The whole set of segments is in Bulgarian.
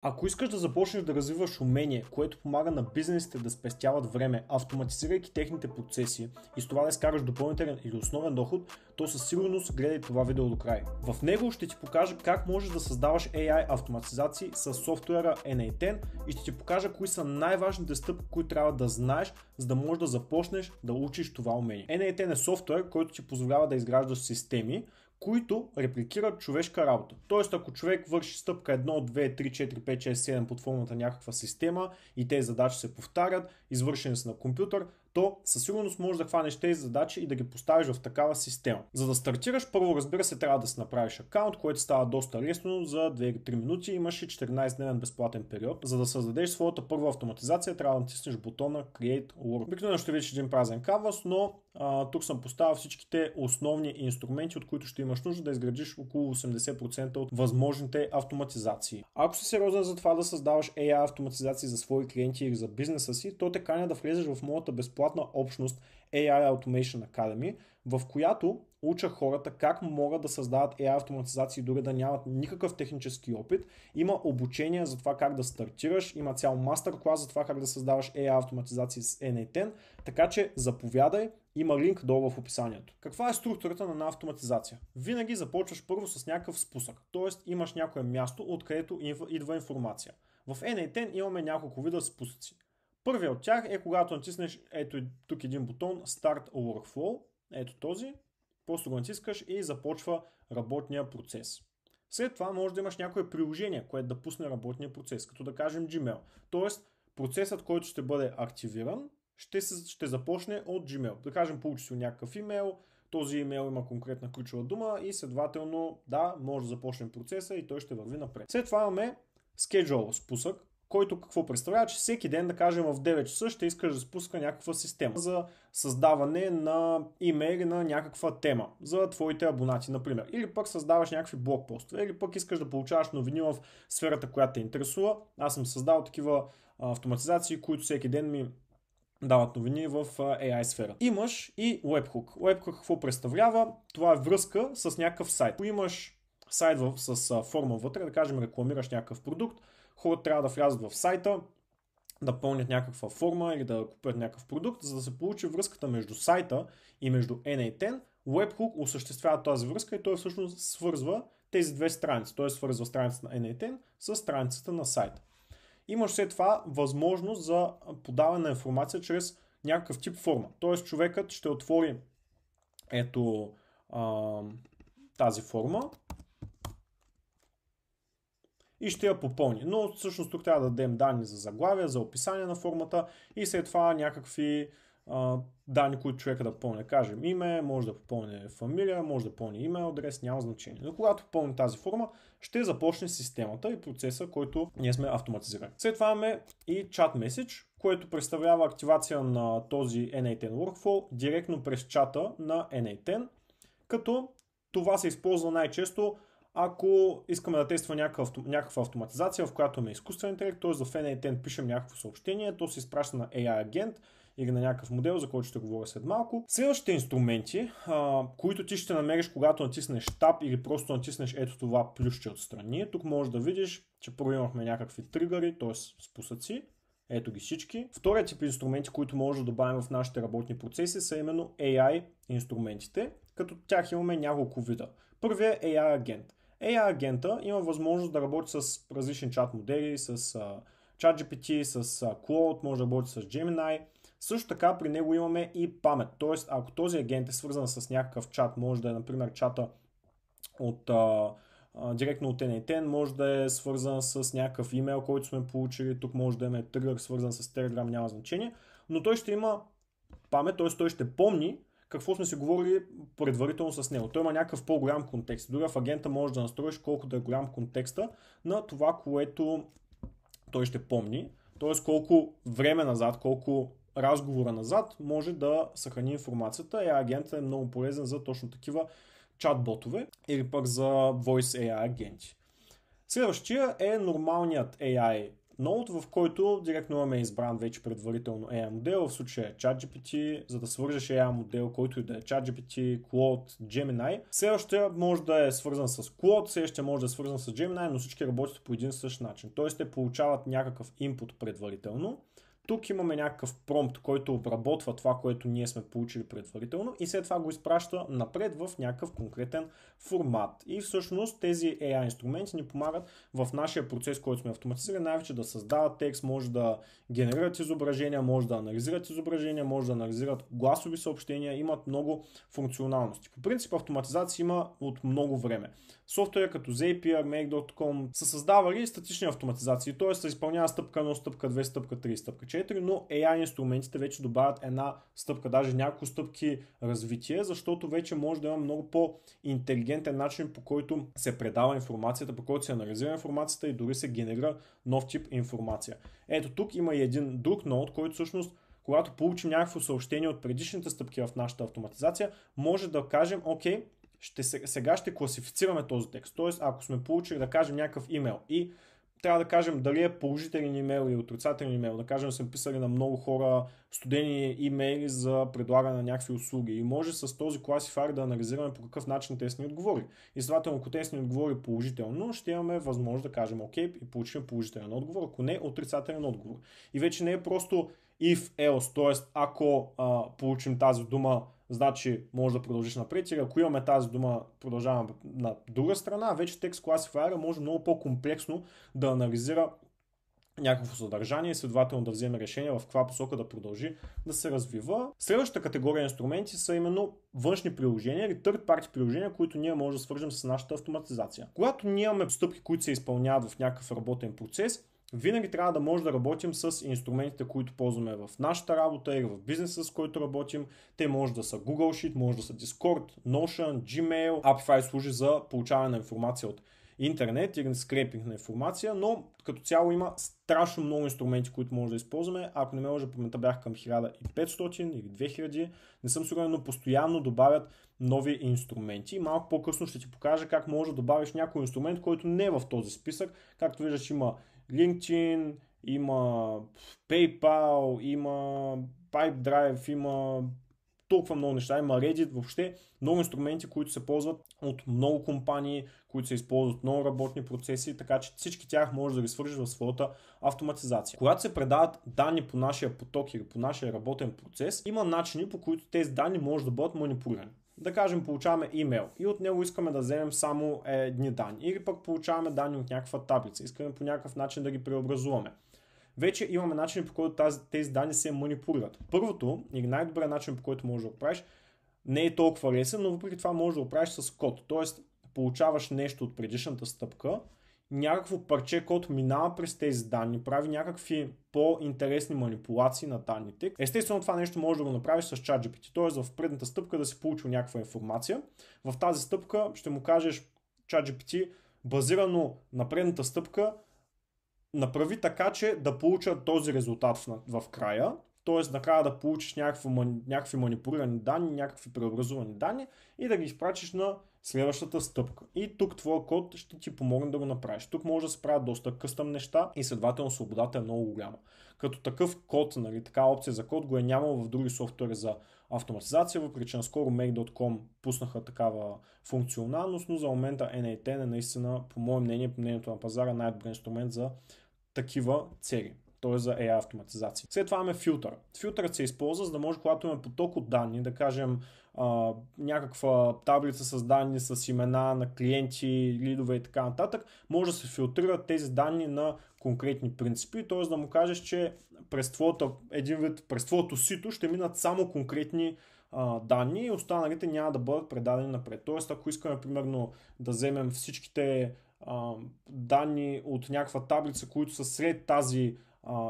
Ако искаш да започнеш да развиваш умение, което помага на бизнесите да спестяват време, автоматизирайки техните процеси и с това да изкараш допълнителен или основен доход, то със сигурност гледай това видео до край. В него ще ти покажа как можеш да създаваш AI автоматизации с софтуера N8 и ще ти покажа кои са най-важните стъпки, които трябва да знаеш, за да можеш да започнеш да учиш това умение. N8 е софтуер, който ти позволява да изграждаш системи, които репликират човешка работа. Тоест, ако човек върши стъпка 1, 2, 3, 4, 5, 6, 7 под формата на някаква система и тези задачи се повтарят, извършени са на компютър, то със сигурност можеш да хванеш тези задачи и да ги поставиш в такава система. За да стартираш, първо, разбира се, трябва да си направиш акаунт, което става доста лесно. За 2-3 минути имаш и 14-дневен безплатен период. За да създадеш своята първа автоматизация, трябва да натиснеш бутона Create Work. Обикновено ще видиш един празен канвас, но тук съм поставил всичките основни инструменти, от които ще имаш нужда да изградиш около 80% от възможните автоматизации. Ако си сериозен за това да създаваш AI автоматизации за свои клиенти или за бизнеса си, то те каня да влезеш в моята безплатна общност AI Automation Academy, в която уча хората как могат да създават AI автоматизации, дори да нямат никакъв технически опит. Има обучение за това как да стартираш, има цял мастер-клас за това как да създаваш AI автоматизации с N8, така че заповядай, има линк долу в описанието. Каква е структурата на една автоматизация? Винаги започваш първо с някакъв спусък, т.е. имаш някое място, откъдето идва информация. В N8 имаме няколко вида спусъци. Първият от тях е когато натиснеш ето тук един бутон Start Workflow, ето този, просто го натискаш и започва работния процес. След това може да имаш някое приложение, което да пусне работния процес, като да кажем Gmail. Тоест процесът, който ще бъде активиран, ще започне от Gmail. Да кажем, получи си някакъв имейл, този имейл има конкретна ключова дума и следователно да, може да започнем процеса и той ще върви напред. След това имаме Schedule спусък, който какво представлява, че всеки ден, да кажем в 9 часа, ще искаш да спуска някаква система за създаване на имейли на някаква тема за твоите абонати, например. Или пък създаваш някакви блогпостове, или пък искаш да получаваш новини в сферата, която те интересува. Аз съм създал такива автоматизации, които всеки ден ми дават новини в AI сфера. Имаш и Webhook. Webhook какво представлява? Това е връзка с някакъв сайт. Ако имаш сайт с форма вътре, да кажем рекламираш някакъв продукт, хората трябва да влязат в сайта, да пълнят някаква форма или да купят някакъв продукт, за да се получи връзката между сайта и между N8. Webhook осъществява тази връзка и той всъщност свързва тези две страници. Той свързва страницата на N8 с страницата на сайта. Имаш след това възможност за подаване на информация чрез някакъв тип форма. Тоест човекът ще отвори ето тази форма и ще я попълни. Но всъщност тук трябва да дадем данни за заглавие, за описание на формата и след това някакви данни, които човека да попълне. Кажем име, може да попълне фамилия, може да попълне имейл адрес, няма значение. Но когато попълни тази форма, ще започне системата и процеса, който ние сме автоматизирали. След това имаме и chat message, което представлява активация на този N8 Workflow директно през чата на N8, като това се използва най-често ако искаме да тестваме някаква автоматизация, в която имаме изкуствен интелект, т.е. в N8 пишем някакво съобщение, то се изпраща на AI агент или на някакъв модел, за който ще говоря след малко. Следващите инструменти, които ти ще намериш, когато натиснеш Tab или просто натиснеш ето това плюсче отстрани. Тук можеш да видиш, че първо имахме някакви тригъри, т.е. спусъци. Ето ги всички. Вторият тип инструменти, които може да добавим в нашите работни процеси, са именно AI инструментите, като тях имаме няколко вида. Първият е AI агент. AI агента има възможност да работи с различни чат модели, с ChatGPT, с Claude, може да работи с Gemini. Също така при него имаме и памет. Тоест, ако този агент е свързан с някакъв чат, може да е, например, чата директно от N8, може да е свързан с някакъв имейл, който сме получили. Тук може да имаме тригър, свързан с Telegram, няма значение. Но той ще има памет, т.е. той ще помни какво сме си говорили предварително с него. Той има някакъв по-голям контекст. Дори в агента можеш да настроиш колко да е голям контекста на това, което той ще помни. Т.е. колко време назад, колко разговора назад може да съхрани информацията. И агентът е много полезен за точно такива чат-ботове или пък за Voice AI агенти. Следващия е нормалният AI Node, в който директно имаме избран вече предварително AI модел, в случая ChatGPT, за да свържеш AI модел, който и да е ChatGPT, Claude, Gemini. Следващия може да е свързан с Claude, следващия може да е свързан с Gemini, но всички работят по един и същ начин. Тоест те получават някакъв input предварително. Тук имаме някакъв промпт, който обработва това, което ние сме получили предварително и след това го изпраща напред в някакъв конкретен формат. И всъщност тези AI инструменти ни помагат в нашия процес, който сме автоматизирали, най-вече да създават текст, може да генерират изображения, може да анализират изображения, може да анализират гласови съобщения, имат много функционалности. По принцип автоматизация има от много време. Софтуер като Zapier, Make.com са създавали статични автоматизации, т.е. се изпълнява стъпка 1, стъпка 2, стъпка 3, стъпка 4, но AI инструментите вече добавят една стъпка, даже няколко стъпки развитие, защото вече може да има много по-интелигентен начин, по който се предава информацията, по който се анализира информацията и дори се генерира нов тип информация. Ето тук има и един друг нод, който всъщност когато получим някакво съобщение от предишните стъпки в нашата автоматизация, може да кажем, окей, сега ще класифицираме този текст. Тоест, ако сме получили, да кажем, някакъв имейл и трябва да кажем дали е положителен имейл или отрицателен имейл, да кажем, сме писали на много хора студени имейли за предлагане на някакви услуги и може с този класифайер да анализираме по какъв начин те са ни отговори. И следователно, ако те са ни отговори положително, ще имаме възможност да кажем окей и получим положителен отговор, ако не отрицателен отговор. И вече не е просто if else, т.е. ако получим тази дума, значи може да продължиш напред, или ако имаме тази дума, продължаваме на друга страна, вече текст класифайера може много по-комплексно да анализира някакво съдържание и следователно да вземе решение в каква посока да продължи да се развива. Следващата категория инструменти са именно външни приложения или third party приложения, които ние може да свържем с нашата автоматизация. Когато ние имаме стъпки, които се изпълняват в някакъв работен процес, винаги трябва да може да работим с инструментите, които ползваме в нашата работа или в бизнеса, с който работим. Те може да са Google Sheet, може да са Discord, Notion, Gmail. Apify служи за получаване на информация от интернет или скрепинг на информация, но като цяло има страшно много инструменти, които може да използваме. Ако не ме лъжа, паметта бях към 1500 или 2000, не съм сигурен, но постоянно добавят нови инструменти. Малко по-късно ще ти покажа как може да добавиш някой инструмент, който не е в този списък. Както виждаш, има LinkedIn, има PayPal, има Pipedrive, има толкова много неща, има Reddit, въобще много инструменти, които се ползват от много компании, които се използват от много работни процеси, така че всички тях може да ги свържиш в своята автоматизация. Когато се предават данни по нашия поток или по нашия работен процес, има начини, по които тези данни може да бъдат манипулирани. Да кажем, получаваме имейл и от него искаме да вземем само едни данни. Или пък получаваме данни от някаква таблица. Искаме по някакъв начин да ги преобразуваме. Вече имаме начин, по който тези данни се манипулират. Първото или най-добрият начин, по който можеш да го правиш, не е толкова лесен, но въпреки това можеш да го правиш с код. Тоест, получаваш нещо от предишната стъпка, някакво парче код минава през тези данни, прави някакви по-интересни манипулации на данните. Естествено, това нещо може да го направиш с ChatGPT, т.е. в предната стъпка да си получил някаква информация. В тази стъпка ще му кажеш ChatGPT, базирано на предната стъпка, направи така, че да получат този резултат в края. Т.е. накрая да получиш някакви манипулирани данни, някакви преобразувани данни и да ги изпратиш на следващата стъпка. И тук твоя код ще ти помогне да го направиш. Тук може да се правят доста къстъм неща и следователно свободата е много голяма. Като такъв код, нали, така опция за код го е нямало в други софтуери за автоматизация, въпреки че наскоро Make.com пуснаха такава функционалност, но за момента N8N е наистина, по мое мнение, по мнението на пазара, най-добър инструмент за такива цели. Т.е. за AI автоматизация. След това имаме филтър. Филтърът се използва, за да може, когато имаме поток от данни, да кажем някаква таблица с данни с имена на клиенти, лидове и така нататък, може да се филтрират тези данни на конкретни принципи, т.е. да му кажеш, че през твоето сито ще минат само конкретни данни и останалите няма да бъдат предадени напред. Т.е. ако искаме, примерно, да вземем всичките данни от някаква таблица, които са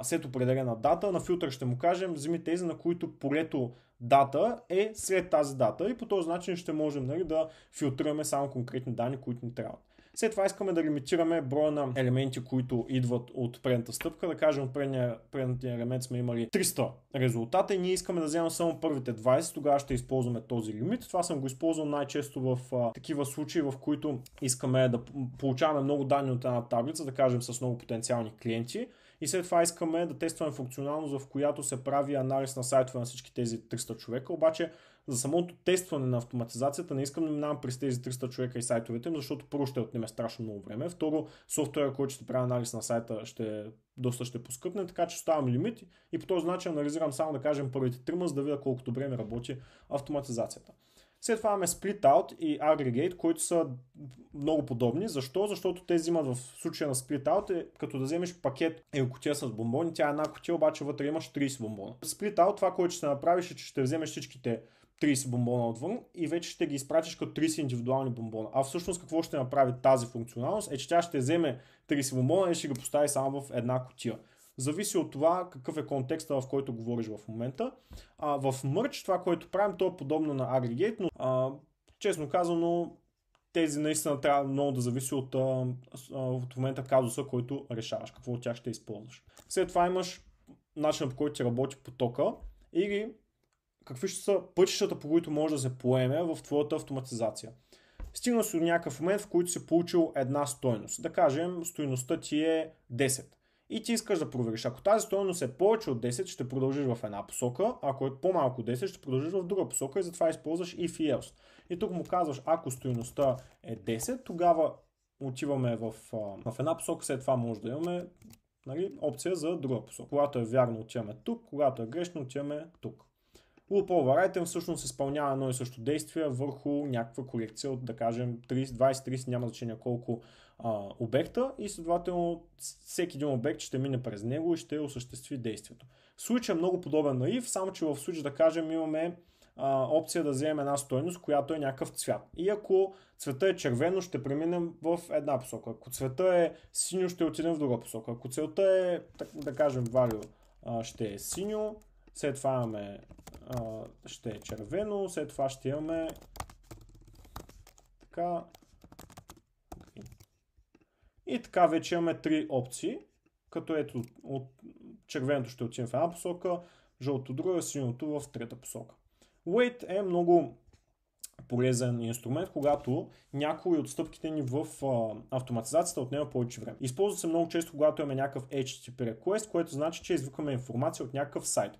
след определена дата, на филтър ще му кажем, вземи тези, на които полето дата е след тази дата и по този начин ще можем, нали, да филтрираме само конкретни данни, които ни трябват. След това искаме да лимитираме броя на елементи, които идват от предната стъпка. Да кажем, от предния елемент сме имали 300 резултата и ние искаме да вземем само първите 20, тогава ще използваме този лимит. Това съм го използвал най-често в такива случаи, в които искаме да получаваме много данни от една таблица, да кажем с много потенциални клиенти. И след това искаме да тестваме функционалност, в която се прави анализ на сайтове на всички тези 300 човека. Обаче за самото тестване на автоматизацията не искам да минавам през тези 300 човека и сайтовете им, защото първо ще отнеме страшно много време. Второ, софтуера, който ще прави анализ на сайта, доста ще поскъпне, така че ставам лимит и по този начин анализирам само, да кажем, първите трима, за да видя колко добре ми работи автоматизацията. След това имаме Split Out и Aggregate, които са много подобни. Защо? Защото те взимат в случая на Split Out като да вземеш пакет кутия с бомбони. Тя е една кутия, обаче вътре имаш 30 бомбона. Split Out, това, което ще направиш, е, че ще вземеш всичките 30 бомбона отвън и вече ще ги изпратиш като 30 индивидуални бомбона. А всъщност какво ще направи тази функционалност? Е, че тя ще вземе 30 бомбона и ще ги постави само в една кутия. Зависи от това какъв е контекста, в който говориш в момента. В Merge това, което правим, то е подобно на Aggregate, но честно казано, тези наистина трябва много да зависи от момента казуса, който решаваш, какво от тях ще използваш. След това имаш начин, по който ти работи потока или какви ще са пътищата, по които може да се поеме в твоята автоматизация. Стигна се до някакъв момент, в който си получил една стойност. Да кажем, стойността ти е 10. И ти искаш да провериш. Ако тази стойност е повече от 10, ще продължиш в една посока, ако е по-малко от 10, ще продължиш в друга посока и затова използваш if и else. И тук му казваш, ако стойността е 10, тогава отиваме в една посока, след това може да имаме опция за друга посока. Когато е вярно, отиваме тук, когато е грешно, отиваме тук. Loop override всъщност изпълнява едно и също действие върху някаква колекция от, да кажем, 20-30, няма значение колко обекта и следователно всеки един обект ще мине през него и ще осъществи действието. Случай е много подобен на if, само че в случай, да кажем, имаме опция да вземем една стойност, която е някакъв цвят. И ако цвета е червено, ще преминем в една посока. Ако цвета е синьо, ще отидем в друга посока. Ако целта е, да кажем, value ще е синьо, след това имаме ще е червено, след това ще имаме така и така вече имаме три опции, като ето от червеното ще отидем в една посока, жълто друга, синьото в трета посока. Wait е много полезен инструмент, когато някои от стъпките ни в автоматизацията отнема повече време. Използва се много често, когато имаме някакъв HTTP request, което значи, че извикаме информация от някакъв сайт.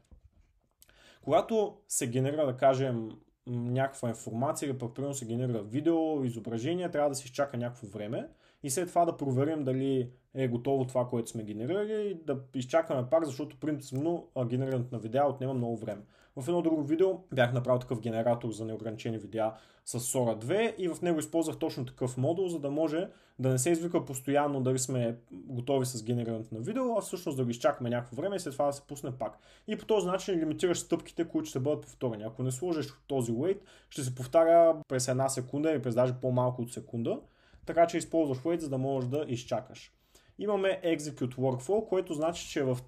Когато се генерира, да кажем, някаква информация или примерно се генерира видео, изображение, трябва да се изчака някакво време и след това да проверим дали е готово това, което сме генерирали и да изчакаме пак, защото принципно генерирането на видеа отнема много време. В едно друго видео бях направил такъв генератор за неограничени видеа с Sora 2 и в него използвах точно такъв модул, за да може да не се извика постоянно дали сме готови с генерирането на видео, а всъщност да го изчакаме някакво време и след това да се пусне пак. И по този начин лимитираш стъпките, които ще бъдат повторени. Ако не сложиш този wait, ще се повтаря през една секунда или през даже по-малко от секунда, така че използваш wait, за да можеш да изчакаш. Имаме Execute Workflow, което значи, че в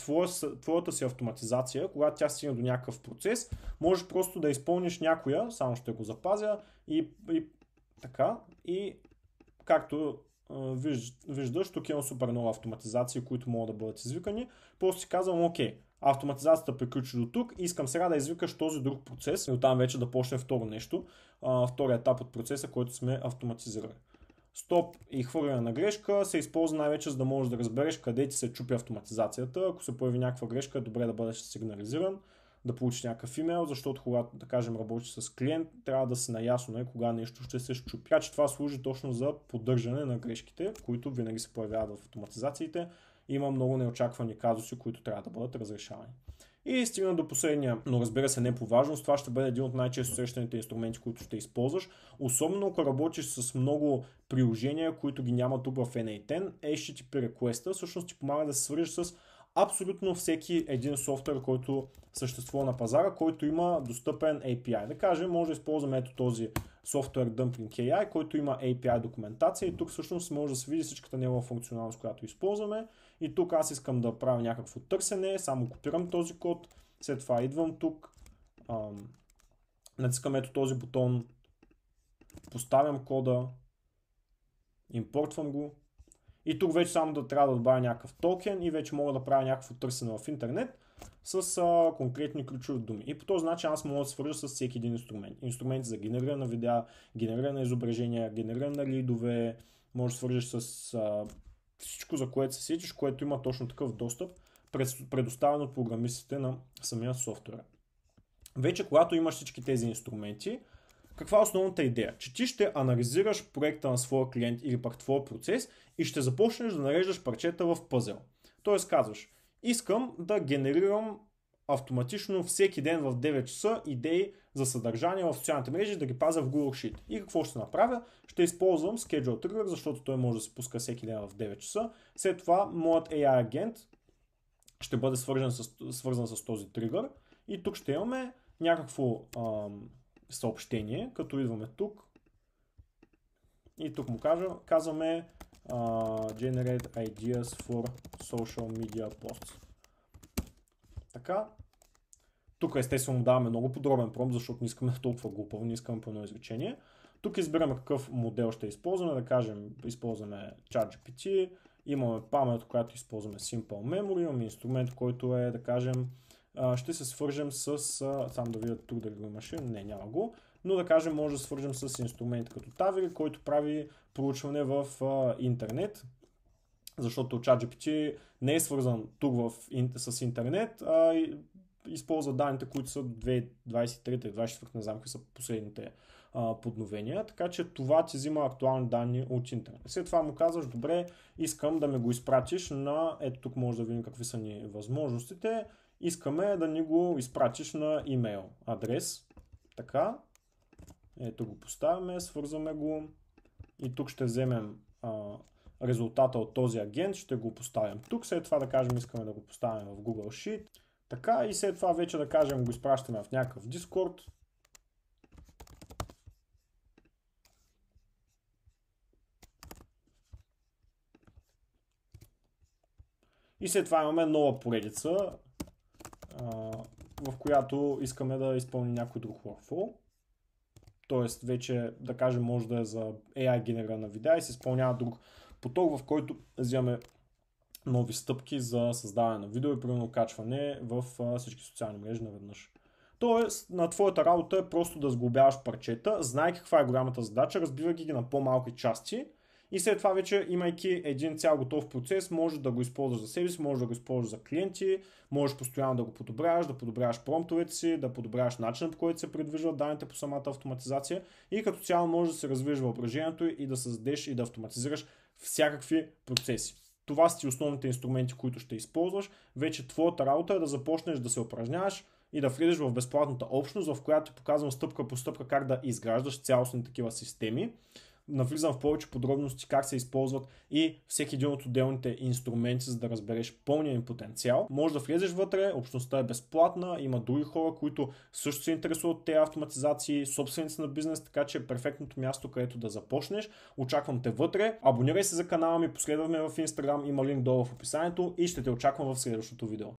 твоята си автоматизация, когато тя стигне до някакъв процес, можеш просто да изпълниш някоя, само ще го запазя и така. И както виждаш, тук имам супер много автоматизации, които могат да бъдат извикани. Просто си казвам, окей, автоматизацията приключи до тук, искам сега да извикаш този друг процес и оттам вече да почне второ нещо, втория етап от процеса, който сме автоматизирали. Стоп и хвърляне на грешка се използва най-вече, за да можеш да разбереш къде ти се чупи автоматизацията. Ако се появи някаква грешка, е добре да бъдеш сигнализиран, да получиш някакъв имейл, защото когато, да кажем, работиш с клиент, трябва да си наясно кога нещо ще се щупи. Така че това служи точно за поддържане на грешките, които винаги се появяват в автоматизациите. Има много неочаквани казуси, които трябва да бъдат разрешавани. И стигна до последния, но разбира се не по важност, това ще бъде един от най-често срещаните инструменти, които ще използваш. Особено ако работиш с много приложения, които ги няма тук в N8, HTTP Request всъщност ти помага да се свържеш с абсолютно всеки един софтуер, който съществува на пазара, който има достъпен API. Да кажем, може да използваме ето този софтуер Dumpling AI, който има API документация и тук всъщност може да се види всичката негова функционалност, която използваме. И тук аз искам да правя някакво търсене, само копирам този код, след това идвам тук, натискам ето този бутон, поставям кода импортвам го и тук вече само да трябва да добавя някакъв токен и вече мога да правя някакво търсене в интернет с конкретни ключови думи. И по този начин аз мога да свържа с всеки един инструмент. Инструменти за генериране на видеа, генериране на изображения, генериране на лидове, може да свържеш с всичко, за което се сетиш, което има точно такъв достъп, предоставен от програмистите на самия софтуер. Вече когато имаш всички тези инструменти, каква е основната идея? Че ти ще анализираш проекта на своя клиент или пък твоя процес и ще започнеш да нареждаш парчета в пъзел. Тоест казваш, искам да генерирам автоматично всеки ден в 9 часа идеи за съдържание в социалните мрежи, да ги пазя в Google Sheet. И какво ще направя? Ще използвам Schedule Trigger, защото той може да се пуска всеки ден в 9 часа. След това моят AI агент ще бъде свързан с този тригър и тук ще имаме някакво съобщение, като идваме тук и тук му казваме Generate ideas for social media posts. Така. Тук естествено даваме много подробен промпт, защото не искаме толкова глупаво, не искаме по едно изречение. Тук избираме какъв модел ще използваме, да кажем, използваме ChatGPT, имаме памет, която използваме Simple Memory, имаме инструмент, който е, да кажем, ще се свържем с, само да видя тук дали го имаше, не, няма го, но да кажем може да свържем с инструмент като Taveri, който прави проучване в интернет, защото ChatGPT не е свързан тук с интернет, а използва данните, които са 2023-2024, не знам какви са последните подновения, така че това ти взима актуални данни от интернет. След това му казваш, добре, искам да ми го изпратиш на, ето тук може да видим какви са ни възможностите, искаме да ни го изпратиш на имейл адрес, така, ето го поставяме, свързваме го и тук ще вземем резултата от този агент, ще го поставим тук, след това да кажем искаме да го поставим в Google Sheet, така и след това вече да кажем го изпращаме в някакъв Discord. И след това имаме нова поредица, в която искаме да изпълним някой друг workflow. Тоест вече, да кажем, може да е за AI генерирана видеа и се изпълнява друг поток, в който взимаме нови стъпки за създаване на видео и примерно качване в всички социални мрежи наведнъж. Тоест, на твоята работа е просто да сглобяваш парчета, знай каква е голямата задача, разбивайки ги на по-малки части и след това вече, имайки един цял готов процес, може да го използваш за себе си, може да го използваш за клиенти, можеш постоянно да го подобряваш, да подобряваш промптовете си, да подобряваш начина, по който се предвижват данните по самата автоматизация и като цяло може да се развиеш въображението и да създадеш и да автоматизираш всякакви процеси. Това са ти основните инструменти, които ще използваш. Вече твоята работа е да започнеш да се упражняваш и да влезеш в безплатната общност, в която ти показвам стъпка по стъпка как да изграждаш цялостни такива системи. Навлизам в повече подробности как се използват и всеки един от отделните инструменти, за да разбереш пълния им потенциал. Може да влезеш вътре, общността е безплатна, има други хора, които също се интересуват от тези автоматизации, собственици на бизнес, така че е перфектното място, където да започнеш. Очаквам те вътре. Абонирай се за канала ми, последвай ме в Instagram, има линк долу в описанието и ще те очаквам в следващото видео.